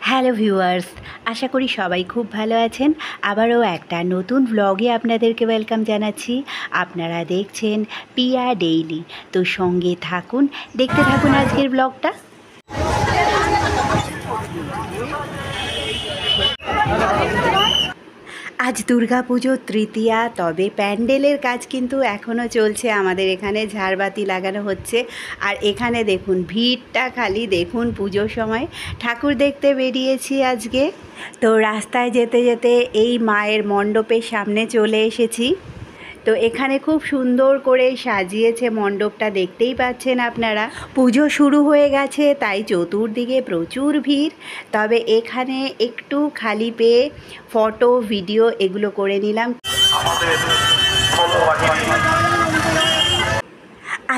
Hello viewers, আশা করি সবাই খুব ভালো আছেন। আবারও একটা নতুন ব্লগে আপনাদেরকে ওয়েলকাম জানাচ্ছি। আপনারা দেখছেন পিয়া ডেইলি। তো সঙ্গে থাকুন, দেখতে থাকুন আজকের ব্লগটা। আজ দুর্গাপুজোর তৃতীয়া, তবে প্যান্ডেলের কাজ কিন্তু এখনও চলছে। আমাদের এখানে ঝাড়বাতি লাগানো হচ্ছে। আর এখানে দেখুন ভিড়টা, খালি দেখুন পুজোর সময় ঠাকুর দেখতে বেরিয়েছি আজকে। তো রাস্তায় যেতে যেতে এই মায়ের মণ্ডপের সামনে চলে এসেছি। তো এখানে খুব সুন্দর করে সাজিয়েছে মণ্ডপটা, দেখতেই পাচ্ছেন আপনারা। পুজো শুরু হয়ে গেছে, তাই চতুর্দিকে প্রচুর ভিড়। তবে এখানে একটু খালি পেয়ে ফটো ভিডিও এগুলো করে নিলাম।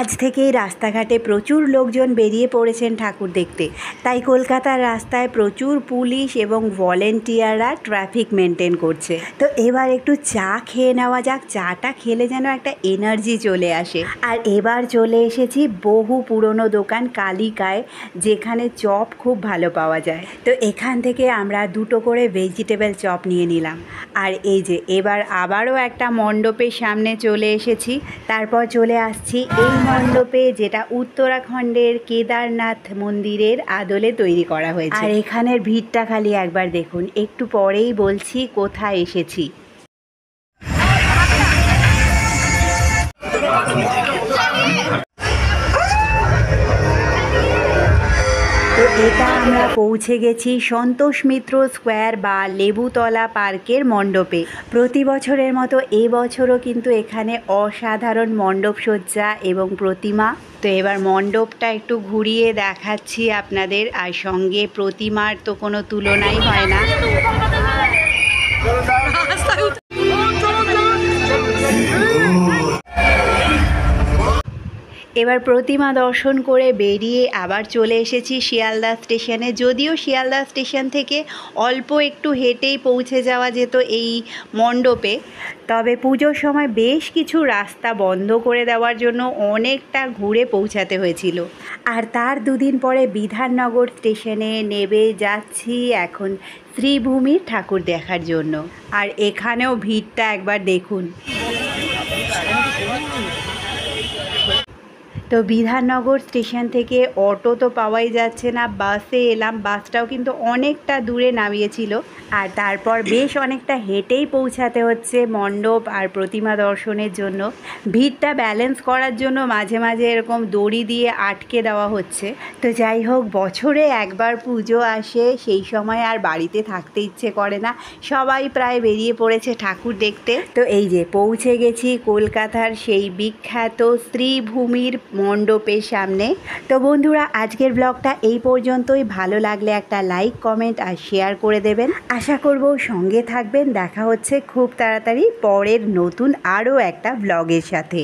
আজ থেকেই রাস্তাঘাটে প্রচুর লোকজন বেরিয়ে পড়েছেন ঠাকুর দেখতে। তাই কলকাতার রাস্তায় প্রচুর পুলিশ এবং ভলেন্টিয়াররা ট্রাফিক মেনটেন করছে। তো এবার একটু চা খেয়ে নেওয়া যাক। চাটা খেলে যেন একটা এনার্জি চলে আসে। আর এবার চলে এসেছি বহু পুরনো দোকান কালিকায়, যেখানে চপ খুব ভালো পাওয়া যায়। তো এখান থেকে আমরা দুটো করে ভেজিটেবল চপ নিয়ে নিলাম। আর এই যে এবার আবারও একটা মণ্ডপের সামনে চলে এসেছি। তারপর চলে আসছি এই মণ্ডপে, যেটা উত্তরাখণ্ডের কেদারনাথ মন্দিরের আদলে তৈরি করা হয়েছে। আর এখানের ভিড়টা খালি একবার দেখুন। একটু পরেই বলছি কোথায় এসেছি। তো এটা আমরা পৌঁছে গেছি সন্তোষ মিত্র স্কোয়ার বা লেবুতলা পার্কের মণ্ডপে। প্রতি বছরের মতো এবছরও কিন্তু এখানে অসাধারণ মণ্ডপ সজ্জা এবং প্রতিমা। তো এবার মণ্ডপটা একটু ঘুরিয়ে দেখাচ্ছি আপনাদের। আর সঙ্গে প্রতিমার তো কোনো তুলনাই হয় না। এবার প্রতিমা দর্শন করে বেরিয়ে আবার চলে এসেছি শিয়ালদা স্টেশনে। যদিও শিয়ালদা স্টেশন থেকে অল্প একটু হেঁটেই পৌঁছে যাওয়া যেত এই মণ্ডপে, তবে পুজোর সময় বেশ কিছু রাস্তা বন্ধ করে দেওয়ার জন্য অনেকটা ঘুরে পৌঁছাতে হয়েছিল। আর তার দুদিন পরে বিধাননগর স্টেশনে নেমে যাচ্ছি এখন শ্রীভূমির ঠাকুর দেখার জন্য। আর এখানেও ভিড়টা একবার দেখুন। তো বিধাননগর স্টেশন থেকে অটো তো পাওয়াই যাচ্ছে না, বাসে এলাম। বাসটাও কিন্তু অনেকটা দূরে নামিয়েছিল। আর তারপর বেশ অনেকটা হেঁটেই পৌঁছাতে হচ্ছে মণ্ডপ আর প্রতিমা দর্শনের জন্য। ভিড়টা ব্যালেন্স করার জন্য মাঝে মাঝে এরকম দড়ি দিয়ে আটকে দেওয়া হচ্ছে। তো যাই হোক, বছরে একবার পুজো আসে, সেই সময় আর বাড়িতে থাকতে ইচ্ছে করে না। সবাই প্রায় বেরিয়ে পড়েছে ঠাকুর দেখতে। তো এই যে পৌঁছে গেছি কলকাতার সেই বিখ্যাত শ্রীভূমির মণ্ডপের সামনে। তো বন্ধুরা, আজকের ব্লগটা এই পর্যন্তই। ভালো লাগলে একটা লাইক, কমেন্ট আর শেয়ার করে দেবেন। আশা করব সঙ্গে থাকবেন। দেখা হচ্ছে খুব তাড়াতাড়ি পরের নতুন আরও একটা ব্লগের সাথে।